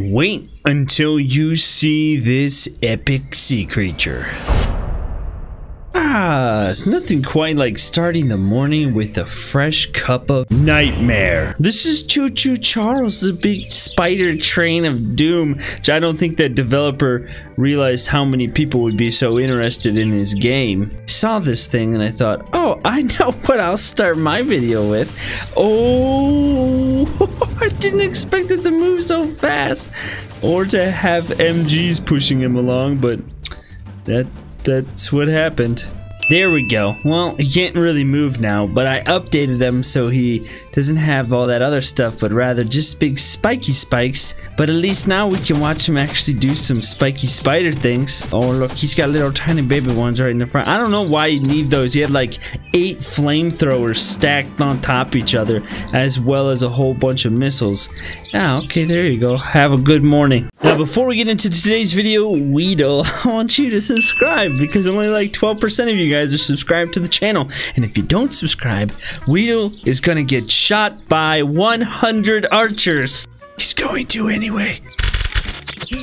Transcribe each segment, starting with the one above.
Wait until you see this epic sea creature. It's nothing quite like starting the morning with a fresh cup of nightmare. This is Choo Choo Charles, the big spider train of doom, which I don't think that developer realized how many people would be so interested in his game. I saw this thing and I thought, oh, I know what I'll start my video with. Oh, I didn't expect it to move so fast, or to have MGs pushing him along, but that's what happened. There we go. Well, he can't really move now, but I updated him so he doesn't have all that other stuff, but rather just big spiky spikes. But at least now we can watch him actually do some spiky spider things. Oh, look, he's got little tiny baby ones right in the front. I don't know why you need those. He had like 8 flamethrowers stacked on top of each other, as well as a whole bunch of missiles. Ah, okay, there you go. Have a good morning. Now, before we get into today's video, Weedle, I want you to subscribe, because only like 12% of you guys are subscribed to the channel. And if you don't subscribe, Weedle is gonna get shot by 100 archers. He's going to anyway.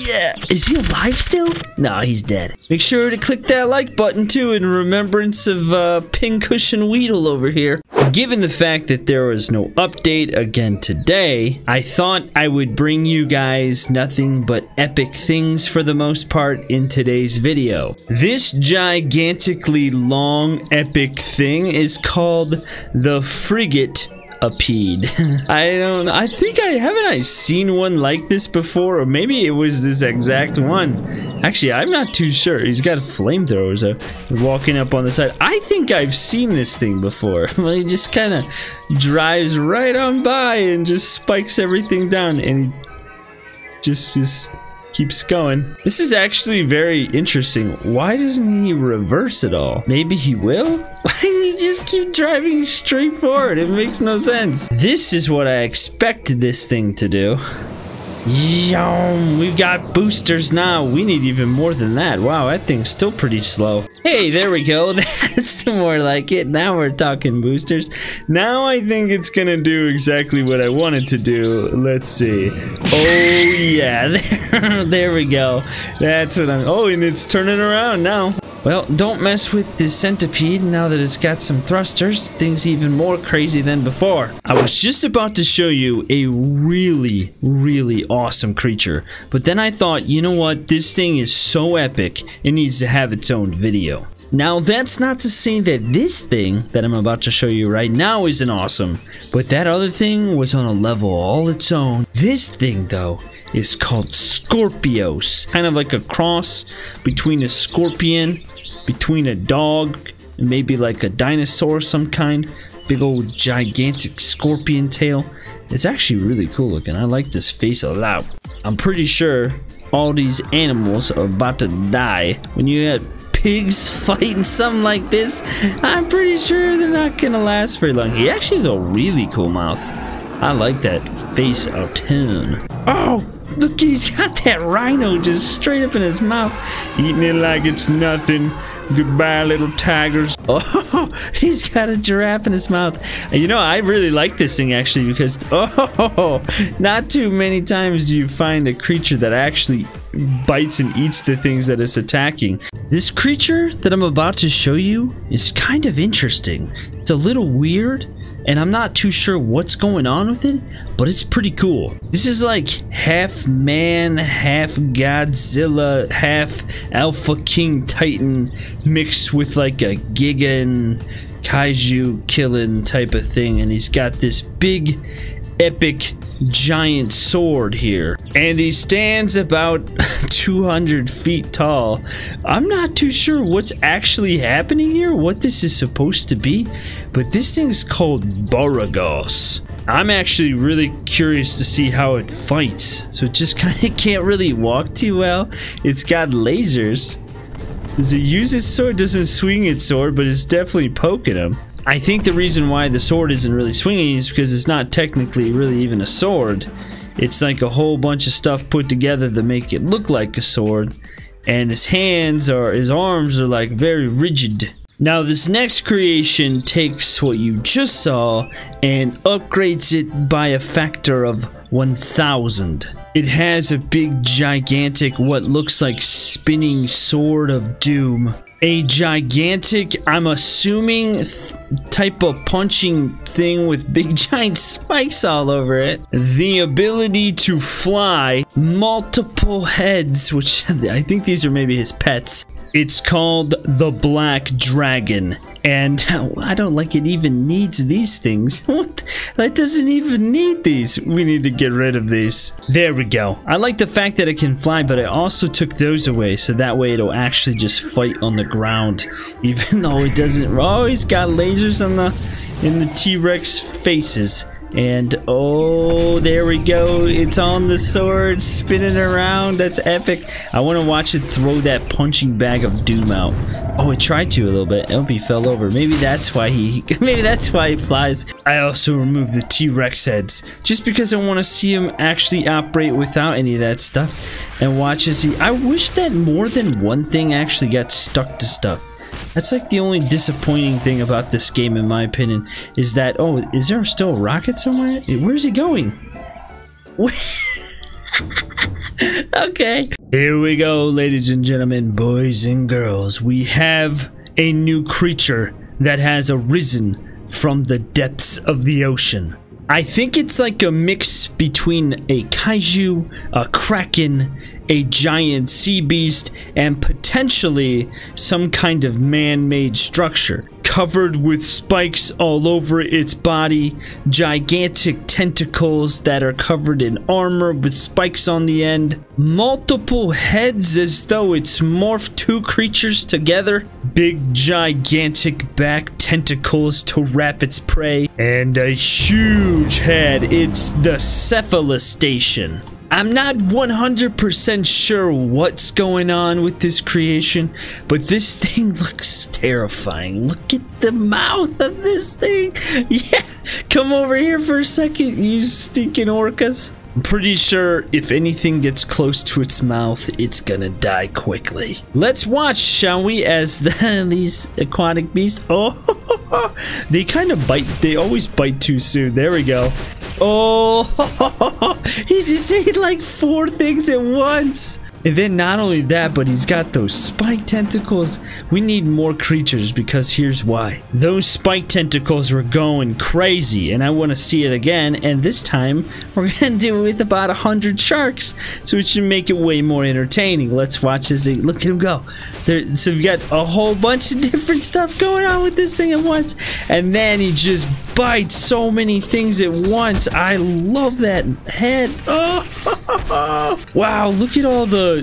Yeah. Is he alive still? No, he's dead. Make sure to click that like button too, in remembrance of Pincushion Weedle over here. Given the fact that there was no update again today, I thought I would bring you guys nothing but epic things for the most part in today's video. This gigantically long epic thing is called the Frigate Apede. I think haven't I seen one like this before, or maybe it was this exact one. Actually, I'm not too sure. He's got flamethrowers walking up on the side. I think I've seen this thing before. He just kind of drives right on by and just spikes everything down, and he just keeps going. This is actually very interesting. Why doesn't he reverse at all? Maybe he will? Why does he just keep driving straight forward? It makes no sense. This is what I expected this thing to do. Yum, we've got boosters now. We need even more than that. Wow, that thing's still pretty slow. Hey, there we go. That's more like it. Now we're talking boosters. Now I think it's gonna do exactly what I wanted to do. Let's see. Oh yeah, there we go. That's what I'm. Oh, and it's turning around now. Well, don't mess with the centipede now that it's got some thrusters. Things even more crazy than before. I was just about to show you a really, really awesome creature, but then I thought, you know what? This thing is so epic, it needs to have its own video. Now, that's not to say that this thing that I'm about to show you right now isn't awesome, but that other thing was on a level all its own. This thing, though, is called Scorpios. Kind of like a cross between a scorpion, between a dog, and maybe like a dinosaur of some kind. Big old gigantic scorpion tail. It's actually really cool looking. I like this face a lot. I'm pretty sure all these animals are about to die. When you had pigs fighting something like this, I'm pretty sure they're not gonna last very long. He actually has a really cool mouth. I like that face a ton. Oh! Look, he's got that rhino just straight up in his mouth. Eating it like it's nothing. Goodbye, little tigers. Oh, he's got a giraffe in his mouth. You know, I really like this thing actually, because not too many times do you find a creature that actually bites and eats the things that it's attacking. This creature that I'm about to show you is kind of interesting. It's a little weird, and I'm not too sure what's going on with it, but it's pretty cool. This is like half man, half Godzilla, half Alpha King Titan mixed with like a Giga and Kaiju killing type of thing, and he's got this big epic giant sword here, and he stands about 200 feet tall. I'm not too sure what's actually happening here, what this is supposed to be, but this thing is called Boragos. I'm actually really curious to see how it fights. So it just kind of can't really walk too well. It's got lasers. Does it use its sword? Doesn't swing its sword, but it's definitely poking him. I think the reason why the sword isn't really swinging is because it's not technically really even a sword. It's like a whole bunch of stuff put together to make it look like a sword. And his hands or his arms are like very rigid. Now this next creation takes what you just saw and upgrades it by a factor of 1000. It has a big, gigantic, what looks like spinning sword of doom. A gigantic, I'm assuming, type of punching thing with big giant spikes all over it. The ability to fly, multiple heads, which I think these are maybe his pets. It's called the Black Dragon, and I don't like it even needs these things. What? That doesn't even need these. We need to get rid of these. There we go. I like the fact that it can fly, but I also took those away, so that way it'll actually just fight on the ground, even though it doesn't. Oh, he's got lasers on in the T-Rex faces. And oh, there we go. It's on the sword, spinning around. That's epic. I want to watch it throw that punching bag of doom out. Oh, it tried to a little bit. Oh, he fell over. Maybe that's why he flies. I also removed the T-Rex heads just because I want to see him actually operate without any of that stuff and watch as he. I wish that more than one thing actually got stuck to stuff. That's like the only disappointing thing about this game, in my opinion, is that, oh, is there still a rocket somewhere? Where's he going? Okay. Here we go, ladies and gentlemen, boys and girls. We have a new creature that has arisen from the depths of the ocean. I think it's like a mix between a kaiju, a kraken, a giant sea beast, and potentially some kind of man-made structure. Covered with spikes all over its body, gigantic tentacles that are covered in armor with spikes on the end, multiple heads as though it's morphed two creatures together, big gigantic back tentacles to wrap its prey, and a huge head. It's the Cephalostation. I'm not 100% sure what's going on with this creation, but this thing looks terrifying. Look at the mouth of this thing. Yeah, come over here for a second, you stinking orcas. I'm pretty sure if anything gets close to its mouth, it's gonna die quickly. Let's watch, shall we, as these aquatic beasts. Oh, they kind of bite. They always bite too soon. There we go. Oh, he just ate like 4 things at once. And then not only that, but he's got those spike tentacles. We need more creatures because here's why. Those spike tentacles were going crazy and I want to see it again. And this time we're going to do it with about 100 sharks. So it should make it way more entertaining. Let's watch as they look at him go. So we've got a whole bunch of different stuff going on with this thing at once. And then he just bites so many things at once. I love that head. Oh, wow, look at all the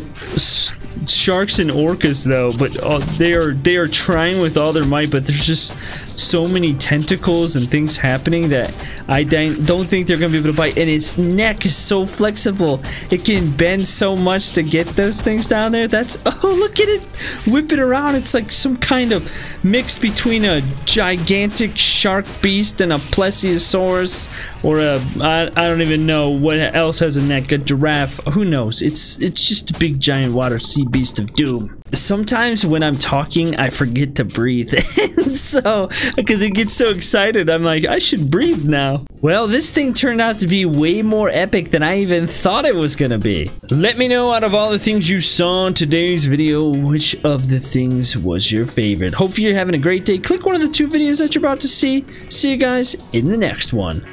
sharks and orcas though, but they are trying with all their might, but there's just so many tentacles and things happening that I don't think they're gonna be able to bite. And its neck is so flexible, it can bend so much to get those things down there. That's, oh, look at it whip it around. It's like some kind of mix between a gigantic shark beast and a plesiosaurus, or a I don't even know what else has a neck, a giraffe, who knows. It's just a big giant water sea beast of doom. Sometimes when I'm talking, I forget to breathe. So, because it gets so excited, I'm like, I should breathe now. Well, this thing turned out to be way more epic than I even thought it was gonna be. Let me know, out of all the things you saw in today's video, which of the things was your favorite. Hopefully you're having a great day. Click one of the 2 videos that you're about to see. See you guys in the next one.